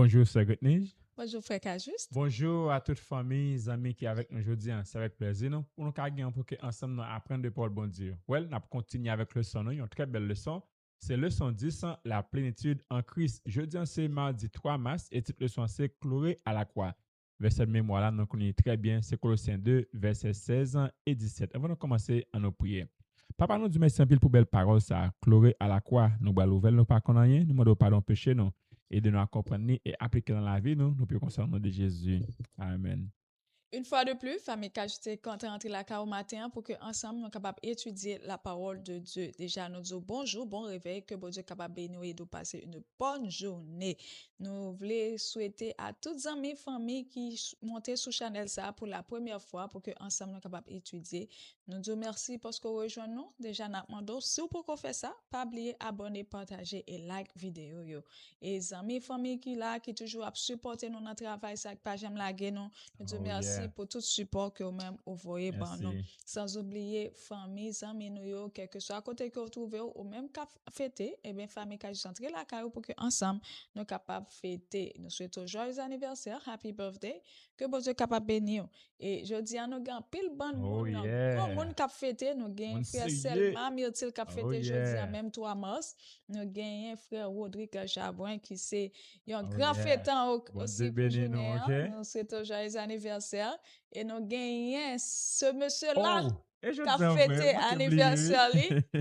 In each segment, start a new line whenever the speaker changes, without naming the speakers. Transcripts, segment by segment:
Bonjour, Sir Gretnij.
Bonjour, frère Cajuste.
Bonjour à toute famille, amis qui sont avec nous aujourd'hui. C'est avec plaisir nous, pour nous gagner pour que ensemble nous apprendre de parole bon Dieu. Well, nous continuer avec le leçon, une très belle leçon. C'est leçon 10, la plénitude en Christ. Jeudi, c'est mardi 3 mars et toute leçon c'est chloré à la croix. Verset de mémoire là, nous connaissons très bien, c'est Colossiens 2, versets 16 et 17. Avant de commencer à nous prier. Papa nous dit merci en pile pour belle parole, ça, chloré à la croix. Nous allons l'ouvrir, nous pas connaître rien, nous demandons pardon péché nous et de nous comprendre et appliquer dans la vie, nous pouvons concernant nom de Jésus. Amen.
Une fois de plus, famille Cajuste est content d'entrer la au matin pour que ensemble nous sommes capables d'étudier la parole de Dieu. Déjà, nous disons bonjour, bon réveil, que bon Dieu est capable de bénir et de passer une bonne journée. Nous voulons souhaiter à toutes les amis, familles qui montent sur Chanel ça pour la première fois pour que ensemble nous sommes capables d'étudier. Nous disons merci parce que vous rejoignez nous. Déjà, nous demandons si vous pouvez faire ça, pas oublier abonner, partager et like vidéo yo. Et les amis, familles qui là, qui toujours supporter nous dans le travail, ça pas j'aime la nous. Nous disons merci pour tout support que vous-même envoyez nous. Sans oublier famille, amis nous yo, quel que soit à côté que vous trouvez ou même qu'à fêter, et bien famille qui centré la caillou pour que ensemble nous capables fêter. Nous souhaitons joyeux anniversaire, happy birthday, que bon Dieu capable bénir. Et je dis à nous gagne pile bon monde, grand monde qui fêter, nous gagne frère Selma Myrtil qui fêter jeudi même 3 mars, nous gagne frère Rodrigue Chabouin qui c'est un grand fêtant aussi pour journée. Nous souhaitons joyeux anniversaire et nous gagnons ce monsieur-là qui a fêté anniversaire.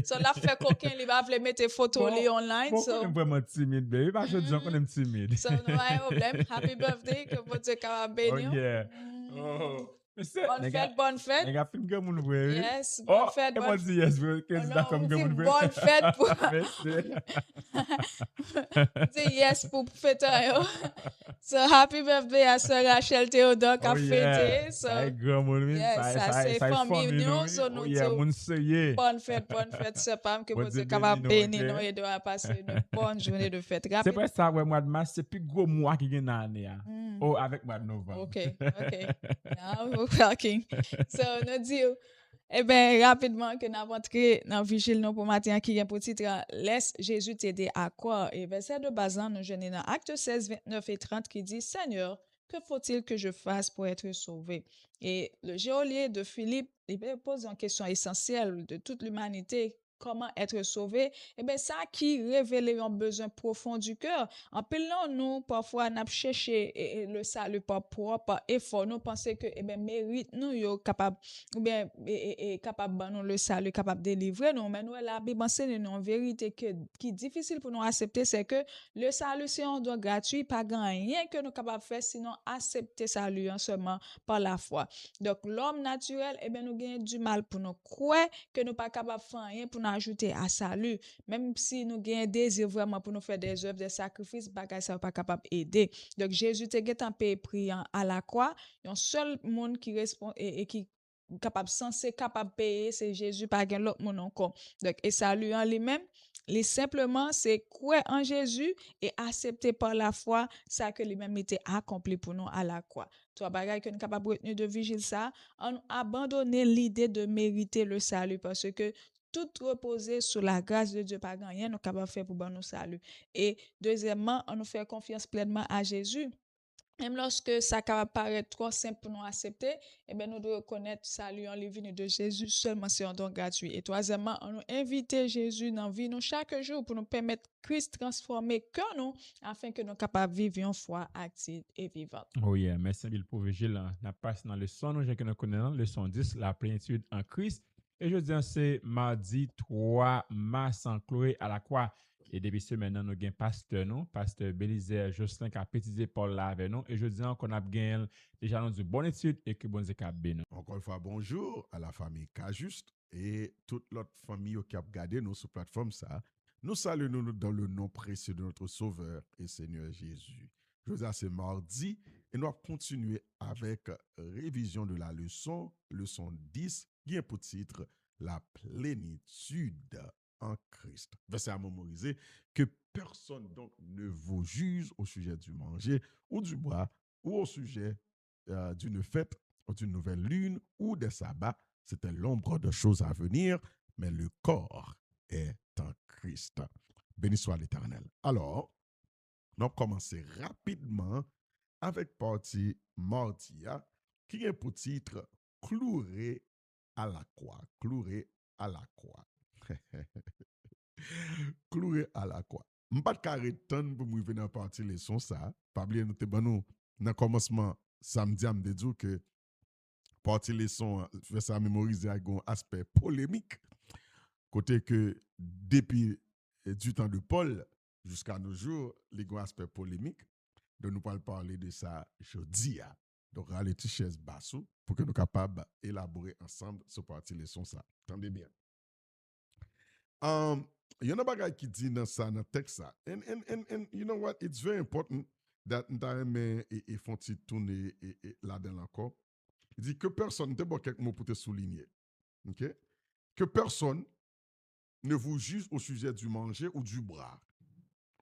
Cela fait qu'aucun il va mettre photo online.
On est vraiment timide, baby. Parce que on est timide.
So, no problème. Happy birthday, que vous Dieu capable bénir. Bonne fête.
Yes,
bonne fête.
Bonne
fête pour. Dis yes pour fêter. So, happy birthday à Sœur Rachel Théodore qui a fêté. So, ça c'est famille nous. So, nous bonne fête, c'est pas que vous êtes capable bénir nous et de passer une bonne journée de fête.
C'est pas ça, ouais, mois de mars, c'est plus gros mois qui est dans l'année. Oh, avec mois de novembre.
OK. Now we're talking. So, nous disons, eh bien, rapidement, que nous avons entré dans Vigile pour matin qui est pour titre Laisse Jésus t'aider à croire. Et verset de base, nous venons dans Acte 16, 29 et 30 qui dit Seigneur, que faut-il que je fasse pour être sauvé? Et le geôlier de Philippe, il pose une question essentielle de toute l'humanité. Comment être sauvé? Eh bien, ça qui révèle un besoin profond du cœur. En pelant nous, parfois, nous cherché le salut par propre effort. Nous pensons que, eh bien, mérite nous, yo capable, ou bien, capable de nous le salut, capable de délivrer nous. Mais nous, la Bible enseigne nous en vérité qui est difficile pour nous accepter, c'est que le salut, c'est un don gratuit, pas rien que nous capable de faire, sinon accepter salut seulement par la foi. Donc, l'homme naturel, eh bien, nous gagnons du mal pour nous croire que nous pas capable de faire rien pour nous ajouter à salut. Même si nous gagnons désir vraiment pour nous faire des œuvres, des sacrifices, bagay ça pas capable d'aider. Donc, Jésus te get en paix pris à la croix. Un seul monde qui répond et qui capable censé capable payer, c'est Jésus, pas gain l'autre monde encore. Donc, et salut en lui-même, les simplement c'est croire en Jésus et accepter par la foi ça que lui-même était accompli pour nous à la croix. Toi bagay que nous capable retenir de vigile ça, on abandonner l'idée de mériter le salut parce que tout reposer sur la grâce de Dieu, pas rien nous capable faire pour nous salut. Et deuxièmement, on nous fait confiance pleinement à Jésus. Même lorsque ça paraît trop simple pour nous accepter, eh bien, nous devons reconnaître salut en venu de Jésus seulement c'est un don gratuit. Et troisièmement, on nous invite Jésus dans la vie nous chaque jour pour nous permettre Christ transformer cœur nous afin que nous capables de vivre une foi active et vivante.
Oh yeah, merci Bill pour Vigile. On a passé dans le son, nous que nous connaissons, le son 10, la plénitude en Christ. Et je dis, c'est mardi 3 mars en Chloé à la croix. Et depuis ce maintenant, nous avons pasteur, pasteur Bélizer Jocelyn qui a pétisé Paul là avec nous. Et je dis qu'on a gagné déjà dans une bonne étude et que bon Dieu a béni.
Encore une fois, bonjour à la famille Cajuste et toute l'autre famille qui a regardé nous sur plateforme ça. Nous saluons nous dans le nom précieux de notre Sauveur et Seigneur Jésus. Je vous dis, c'est mardi et nous allons continuer avec révision de la leçon 10, qui est pour titre La plénitude en Christ. Verset à mémoriser, que personne donc ne vous juge au sujet du manger ou du bois ou au sujet d'une fête ou d'une nouvelle lune ou des sabbats. C'était l'ombre de choses à venir, mais le corps est en Christ. Béni soit l'Éternel. Alors, Nous allons commencer rapidement avec partie mardia qui est pour titre cloué à la croix. Cloué à la croix. Cloué à la croix. Je ne vais pas arrêter pour me venir à partir de leçon ça. Pas oublier nous dans le commencement samedi à me dire que partie leçon fait ça mémoriser avec un aspect polémique côté que depuis du temps de Paul jusqu'à nos jours, il y a un aspect polémique. Donc nous allons parler de ça jeudi. Donc allez les chaise bassou pour que nous soyons capables d'élaborer ensemble ce partie leçon ça. Attendez bien. Il y a un bagage qui dit dans ça dans le texte ça. And you know what? It's very important that nous et font tourner là-dedans encore. Il dit que personne, c'est bon quelques mots pour te souligner. OK? Que personne ne vous juge au sujet du manger ou du boire,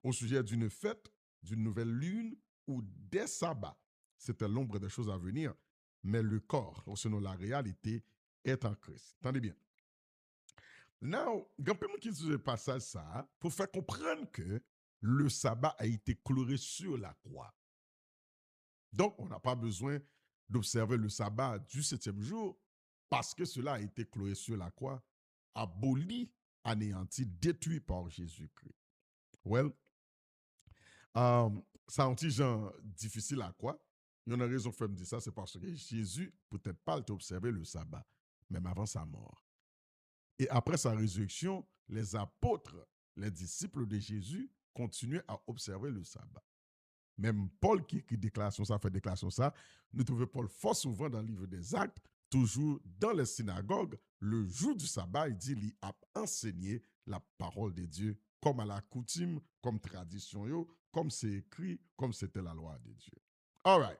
au sujet d'une fête, d'une nouvelle lune ou des sabbats. C'était l'ombre des choses à venir, mais le corps, selon la réalité, est en Christ. Attendez bien. Now, il y a un peu qui utilise le passage ça pour faire comprendre que le sabbat a été cloué sur la croix. Donc, on n'a pas besoin d'observer le sabbat du 7e jour parce que cela a été cloué sur la croix, aboli, anéanti, détruit par Jésus-Christ. Well, ça a un petit genre difficile à quoi? Il y a une raison pour me dire ça, c'est parce que Jésus, peut-être pas, il observé le sabbat, même avant sa mort. Et après sa résurrection, les apôtres, les disciples de Jésus, continuaient à observer le sabbat. Même Paul qui écrit déclaration ça, fait déclaration ça, nous trouvons Paul fort souvent dans le livre des Actes, toujours dans les synagogues, le jour du sabbat, il dit qu'il a enseigné la parole de Dieu comme à la coutume, comme tradition, comme c'est écrit, comme c'était la loi de Dieu. All right.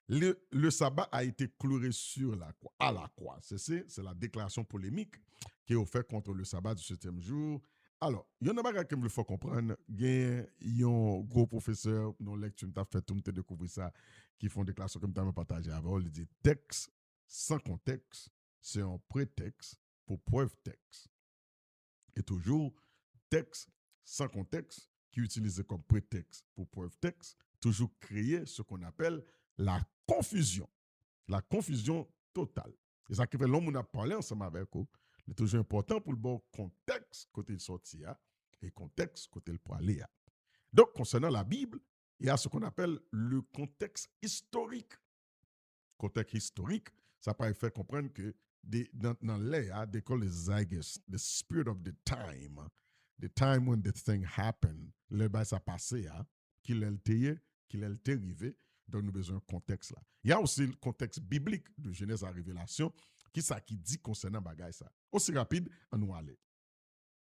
Le sabbat a été cloué sur la croix, à la croix. C'est la déclaration polémique qui est offerte contre le sabbat du 7e jour. Alors, il y en a pas qui me le faut comprendre. Il y a un gros professeur, dans lecture, tu as fait tout, tu as découvert ça, qui font des déclarations comme tu as partagé avant. Il dit texte sans contexte, c'est un prétexte pour preuve texte. Et toujours, texte sans contexte, qui est utilisé comme prétexte pour preuve texte, toujours créer ce qu'on appelle la confusion. La confusion totale. Et ça qui fait l'homme, on a parlé ensemble avec vous. C'est toujours important pour le bon contexte côté le sorti et contexte côté le poilé. Donc, concernant la Bible, il y a ce qu'on appelle le contexte historique. Contexte historique, ça peut faire comprendre que dans l'air, they call it zeitgeist, the spirit of the time when the thing happened, le bail ça passé, qu'il est arrivé. Donc, nous avons besoin de contexte là. Il y a aussi le contexte biblique de Genèse à Révélation, qui ça qui dit concernant bagay ça. Aussi rapide, on nous aller.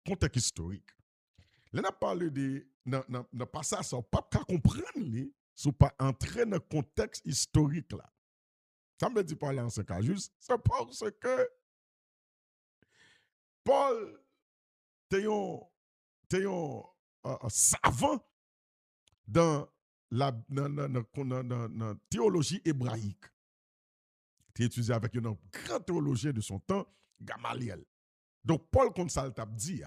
Contexte historique. Là, on a parlé de dans passage ça, on pas comprendre li, si pas entrer dans le contexte historique là. Ça me dit pas là en ce cas juste, c'est parce que Paul était un savant dans la théologie hébraïque. Il étudié avec un grand théologien de son temps, Gamaliel. Donc, Paul, comme ça, t'a dit,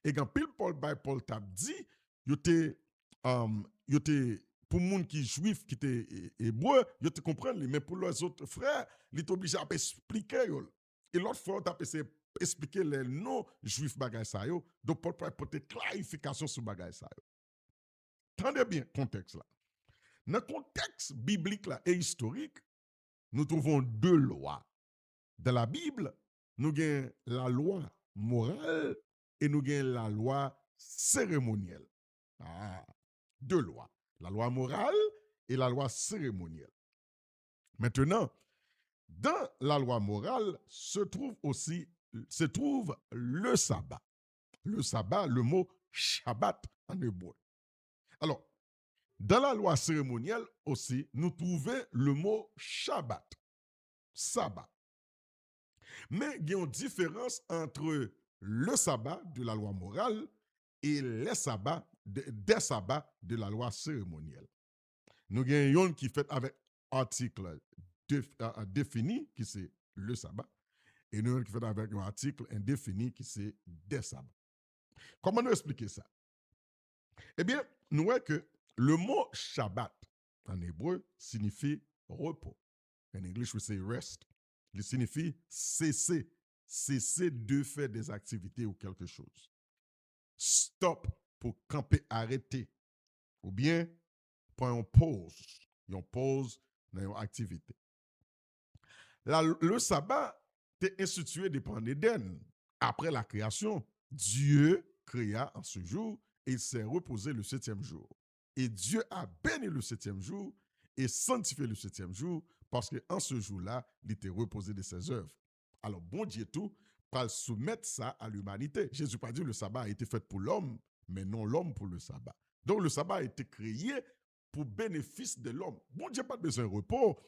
et quand pile Paul t'a dit, il était, pour les gens qui sont juifs, qui étaient hébreux, ils te comprennent, mais pour les autres frères, ils sont obligés à expliquer. Et l'autre fois, tu as expliquer les non-juifs bagay sa yo. Donc, Paul peut apporter clarification sur bagay sa yo. Tendez bien le contexte là. Dans le contexte biblique là, et historique, nous trouvons deux lois. Dans la Bible, nous avons la loi morale et nous avons la loi cérémonielle. Deux lois. La loi morale et la loi cérémonielle. Maintenant, dans la loi morale se trouve le sabbat. Le sabbat, le mot Shabbat en hébreu. Alors, dans la loi cérémonielle aussi, nous trouvons le mot Shabbat, sabbat. Mais il y a une différence entre le sabbat de la loi morale et les sabbats des sabbats de la loi cérémonielle. Nous avons une qui fait avec article défini, qui c'est le sabbat, et nous avons qui fait avec un article indéfini, qui c'est des sabbats. Comment nous expliquer ça? Eh bien, nous voyons que le mot Shabbat en hébreu signifie repos. En English, we say rest. Il signifie cesser. Cesser de faire des activités ou quelque chose. Stop pour camper, arrêter. Ou bien, prendre une pause. Une pause dans une activité. Le sabbat était institué depuis l'Éden. Après la création, Dieu créa en ce jour et il s'est reposé le 7e jour. Et Dieu a béni le 7e jour et sanctifié le 7e jour parce qu'en ce jour-là, il était reposé de ses œuvres. Alors, bon Dieu tout, pas soumettre ça à l'humanité. Jésus pas dit le sabbat a été fait pour l'homme, mais non l'homme pour le sabbat. Donc, le sabbat a été créé pour bénéfice de l'homme. Bon Dieu pas besoin de repos,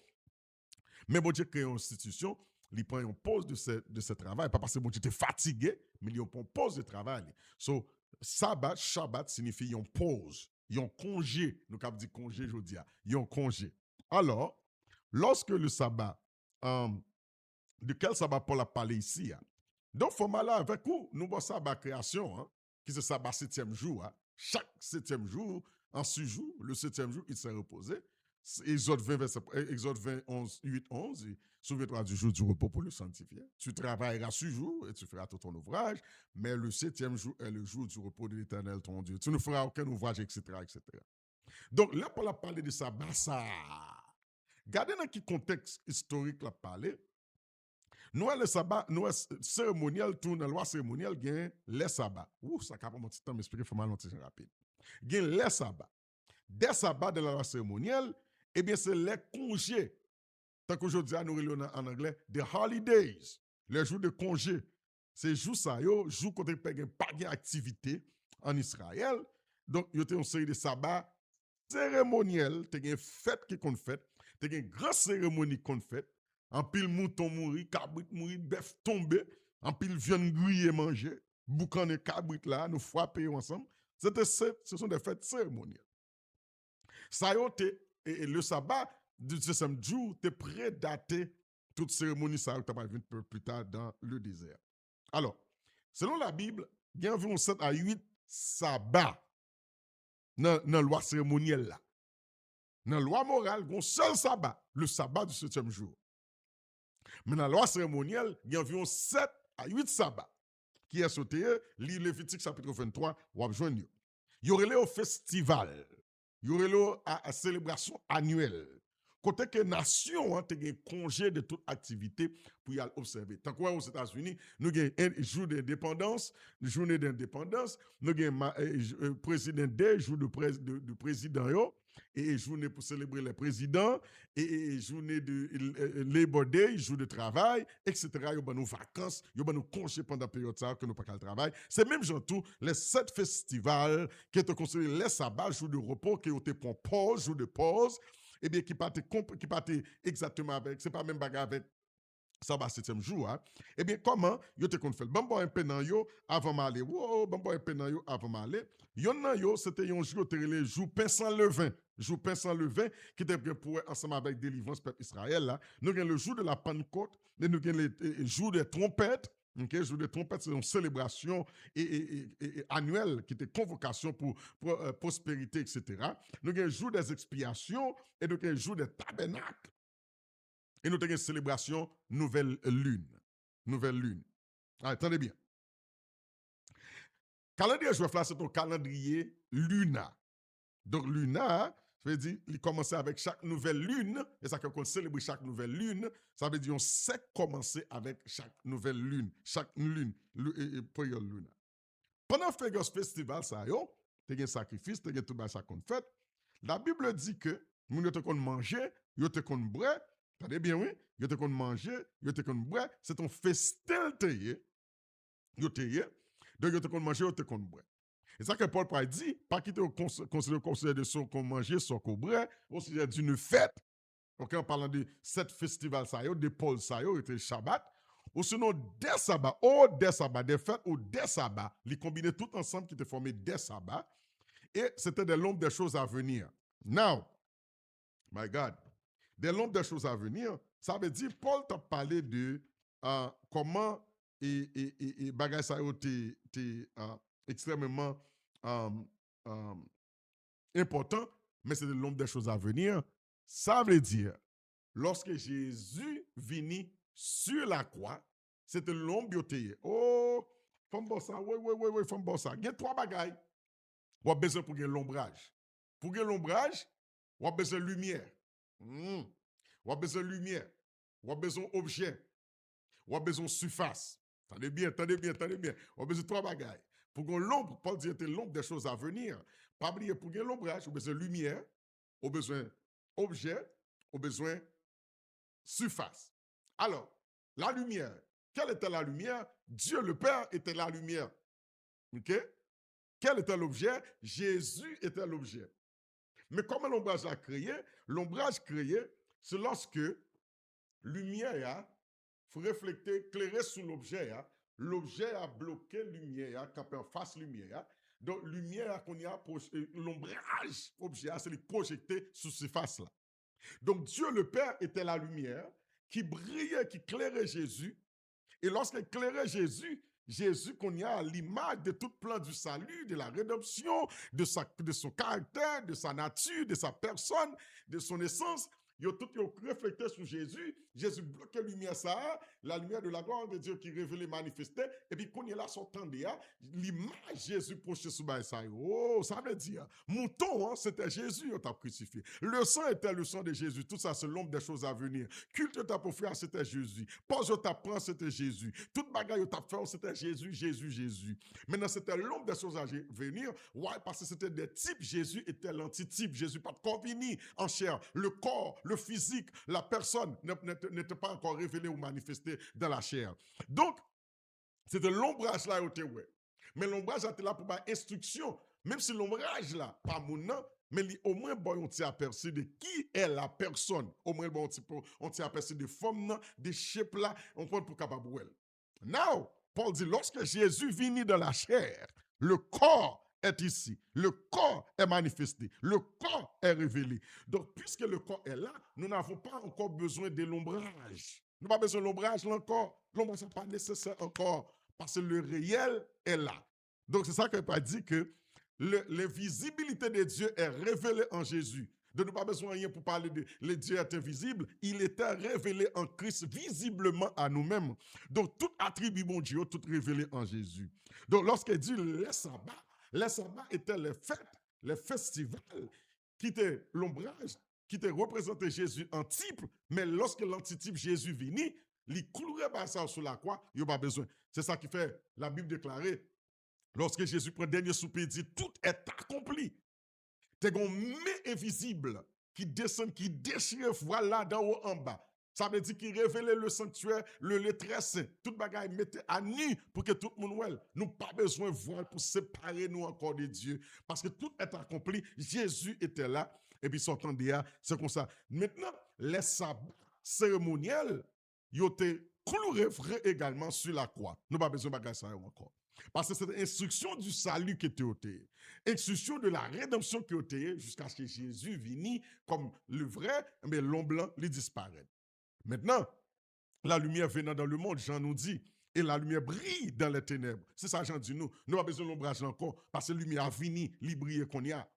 mais bon Dieu crée une institution, il prend une pause de ce travail, pas parce que bon Dieu était fatigué, mais il prend une pause de travail. So, sabbat, Shabbat signifie une pause, un congé. Nous avons dit congé, je dis, un congé. Alors, lorsque le sabbat, de quel sabbat Paul a parlé ici? Donc, format là, avec vous, nous avons sabbat création, qui c'est sabbat 7e jour. Chaque 7e jour, en 6 jours, le 7e jour, il s'est reposé. Exode 20, 11, 8, 11, souviens-toi du jour du repos pour le sanctifier. Tu travailleras 6 jours et tu feras tout ton ouvrage, mais le 7e jour est le jour du repos de l'Éternel, ton Dieu. Tu ne feras aucun ouvrage, etc., etc. Donc là, Paul a parlé de sabbat, ça. Regardez dans quel contexte historique l'a parlé. Nous, le sabbat, nous, cérémoniel, tout dans la loi cérémonielle, il y a les sabbats. Ouh, ça capte mon petit temps, m'expliquer, il faut mal rapide. Il y a les sabbats. Des sabbats de la loi cérémonielle, eh bien, c'est les congés. Tant qu'aujourd'hui, nous relevons en anglais, the holidays, les jours de congé. C'est jour ça, jour quand il n'y a pas d'activité en Israël. Donc, il y a une série de sabbats cérémoniels, il y a une fête qui est faite, il y a une grande cérémonie qui est faite. En pile mouton mourir, cabrit mourir, bœuf tomber, en pile viande grillée manger, boucan et cabrit là, nous frapper ensemble. Ce sont des fêtes cérémonielles. Ça et le sabbat du 7e jour, t'es prédaté toute cérémonie ça tu vas venir plus tard dans le désert. Alors, selon la Bible, il y a environ 7 à 8 sabbats dans la loi cérémonielle là. Dans la loi morale, il y a un seul sabbat, le sabbat du 7e jour. Mais dans la loi cérémonielle, il y a environ 7 à 8 sabbats qui est sauté, livre Lévitique chapitre 23, ou abjoigné. Il y aurait le festival, il y aurait la célébration annuelle. Côté que nation a un congé de toute activité pour y aller observer. Tant qu'on aux États-Unis, nous avons un jour d'indépendance, journée d'indépendance, nous avons président day, jour de président, et journée pour célébrer les présidents, et journée de Labor Day, jour de travail, etc. Il y a nos vacances, il y a nos congés pendant la période ça que nous pas le travail. C'est même genre tout les 7 festivals qui étaient considérés les sabbats, jour de repos, qui ont été pour pause, jour de pause, et bien qui partent exactement avec, c'est pas même bagarre avec sabbat 7e jour. Eh bien, comment yo te kon fait? Bambo un peu nan yo avant m'aller. Wow, bambo un peu nan yo avant m'aller. Yon nan yo, c'était un jour le jour pain sans levain. Jour pain sans levain qui était pour ensemble avec délivrance peuple Israël là. Nous avons le jour de la Pentecôte, nous avons le jour des trompettes. Okay, jour de trompette, c'est une célébration annuelle qui était convocation pour prospérité, etc. Nous avons le jour des expiations et nous avons le jour des tabernacles. Et nous avons une célébration nouvelle lune. Nouvelle lune. Attendez bien. Calendrier juif là, c'est un calendrier lunaire. Donc luna, ça veut dire il commence avec chaque nouvelle lune, et ça qu'on célèbre chaque nouvelle lune, ça veut dire on sait commencer avec chaque nouvelle lune, chaque lune, période lunaire. Pendant ce festival, ça yo, tu as un sacrifice, tu as tout ça qu'on fait. La Bible dit que nous te qu'on manger, yo te qu'on boire. Attendez bien, oui. Yo te kon manger, yo te kon boire, c'est ton festin teye. Yo teye. Donc yo te kon manger, yo te kon boire. Et ça que Paul Paul dit, pas quitter considérer de son qu'on manger, son qu'on boire, aussi d'une fête. OK, en parlant de 7 festivals ça yo, de Paul ça yo, était Shabbat. Ou sinon des sabbats, des fêtes ou des sabbats, les combiner tout ensemble qui te formaient des sabbats. Et c'était des l'ombre des choses à venir. Now, my God, des l'ombre des choses à venir, ça veut dire, Paul t'a parlé de comment bagay ça été extrêmement important, mais c'est de l'ombre des choses à venir. Ça veut dire, lorsque Jésus vini sur la croix, c'était l'ombre bioté. Oh, femme bon ça, oui, femme bon ça. Il y a trois bagailles. On a besoin pour gagner l'ombrage. Pour gagner l'ombrage, on a besoin de lumière. On a besoin de lumière. On a besoin d'objet. On a besoin de surface. Attendez bien. On a besoin de trois bagailles. Pour gagner l'ombre, Paul dit que l'ombre des choses à venir. Pas oublier, pour gagner l'ombrage, on a besoin de lumière, on a besoin d'objet, on a besoin de surface. Alors, la lumière. Quelle était la lumière? Dieu le Père était la lumière. OK? Quel était l'objet? Jésus était l'objet. Mais comment l'ombrage a créé? L'ombrage créé, c'est lorsque lumière faut refléter, éclairer sur l'objet. L'objet a bloqué lumière, quand en face lumière. Donc, lumière qu'on y a, l'ombrage objet, c'est projeté sur cette face-là. Donc, Dieu le Père était la lumière qui brillait, qui éclairait Jésus. Et lorsqu'il éclairait Jésus, Jésus qu'on y a à l'image de tout plan du salut, de la rédemption, de son caractère, de sa nature, de sa personne, de son essence, ils ont tout reflété sur Jésus. Jésus bloquait la lumière, la lumière de la gloire de Dieu qui révélait, manifestait. Et puis, quand il est là, s'entendait, l'image Jésus projeté sur ça. Oh, ça veut dire, mouton, c'était Jésus, on t'a crucifié. Le sang était le sang de Jésus. Tout ça, c'est l'ombre des choses à venir. Culte ta pour frère, c'était Jésus. Pose ta prend, c'était Jésus. Toute bagaille t'a fait, c'était Jésus. Maintenant, c'était l'ombre des choses à venir. Ouais, parce que c'était des types. Jésus était l'antitype. Jésus pas de corps fini en chair. Le corps, le physique, la personne n'était pas encore révélé ou manifesté dans la chair. Donc, c'était l'ombrage là, ouais. Mais l'ombrage était là pour ma instruction. Même si l'ombrage là, pas mon nom, mais au moins, on t'a aperçu de qui est la personne. Au moins, on t'a aperçu de forme, de shape là, on peut pour capable. Now, Paul dit, lorsque Jésus vient dans la chair, le corps est ici. Le corps est manifesté. Le corps est révélé. Donc, puisque le corps est là, nous n'avons pas encore besoin de l'ombrage. Nous n'avons pas besoin de l'ombrage là encore. L'ombrage n'est pas nécessaire encore parce que le réel est là. Donc, c'est ça que Paul dit que l'invisibilité de Dieu est révélée en Jésus. Donc, nous n'avons pas besoin de rien pour parler de le Dieu est invisible. Il était révélé en Christ visiblement à nous-mêmes. Donc, tout attribut mon Dieu, tout révélé en Jésus. Donc, lorsqu'il dit les sabbats étaient les fêtes, les festivals, qui étaient l'ombrage, qui étaient représenté Jésus en type, mais lorsque l'antitype Jésus venait, il clouerait par ça sur la croix, il n'y a pas besoin. C'est ça qui fait la Bible déclarée. Lorsque Jésus prend le dernier souper, il dit tout est accompli. C'est une main invisible qui descend, qui déchire voilà d'en haut en bas. Ça veut dire qu'il révélait le sanctuaire, le très saint. Toute bagaille mettait à nu pour que tout le monde voit. Nous n'avons pas besoin de voir pour séparer nous encore de Dieu. Parce que tout est accompli. Jésus était là. Et puis s'entendait, c'est comme ça. Maintenant, les sabbats cérémoniels, ils ont été cloués également sur la croix. Nous n'avons pas besoin de bagaille ça encore. Parce que c'est l'instruction du salut qui était ôtée. Instruction de la rédemption qui était ôtée jusqu'à ce que Jésus vienne comme le vrai, mais l'homme blanc, il disparaît. Maintenant, la lumière venant dans le monde, Jean nous dit, et la lumière brille dans les ténèbres. C'est ça, Jean dit nous. Nous n'avons pas besoin de l'ombrage encore, parce que la lumière a fini, il brille qu'on y a.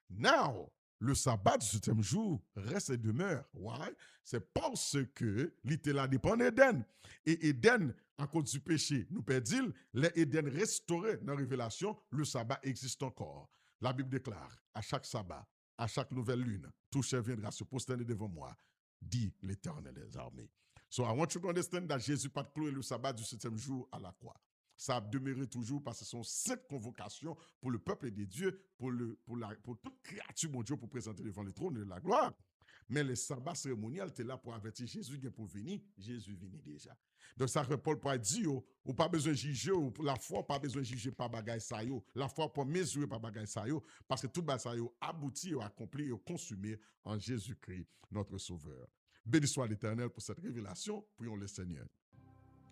Now, le sabbat du 7e jour reste et demeure. Why? C'est parce que l'ité là dépend d'Éden. Et Éden, à cause du péché, nous perdons, les Éden restaurés dans la révélation, le sabbat existe encore. La Bible déclare, à chaque sabbat, à chaque nouvelle lune, tout chef viendra se prosterner devant moi, dit l'Éternel des armées. So I want you to understand that Jésus pas cloué le sabbat du 7e jour à la croix. Ça a demeuré toujours parce que c'est cette convocation pour le peuple de Dieu, pour toute créature, mon Dieu, pour présenter devant le trône de la gloire. Mais le sabbat cérémonial était là pour avertir Jésus pour venir. Jésus venait déjà. Donc, ça que Paul peut dire, ou pas besoin de juger, ou la foi, pas besoin de juger par bagaille ça yo. La foi, pas mesurer par bagaille ça yo, parce que tout bagaille ça yo abouti, accompli et consumé en Jésus-Christ, notre Sauveur. Béni soit l'Éternel pour cette révélation. Prions le Seigneur.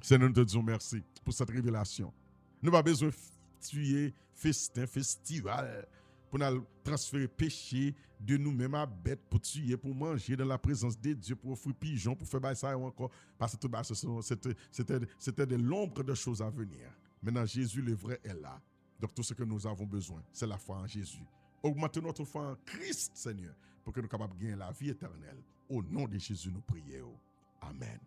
Seigneur, nous te disons merci pour cette révélation. Nous n'avons pas besoin de tuer, festin, festival, pour nous transférer péché de nous-mêmes à bête, pour tuer, pour manger dans la présence de Dieu, pour offrir pigeons, pour faire ça encore. Parce que tout c'était de l'ombre de choses à venir. Maintenant, Jésus, le vrai, est là. Donc, tout ce que nous avons besoin, c'est la foi en Jésus. Augmente notre foi en Christ, Seigneur, pour que nous soyons capables de gagner la vie éternelle. Au nom de Jésus, nous prions. Amen.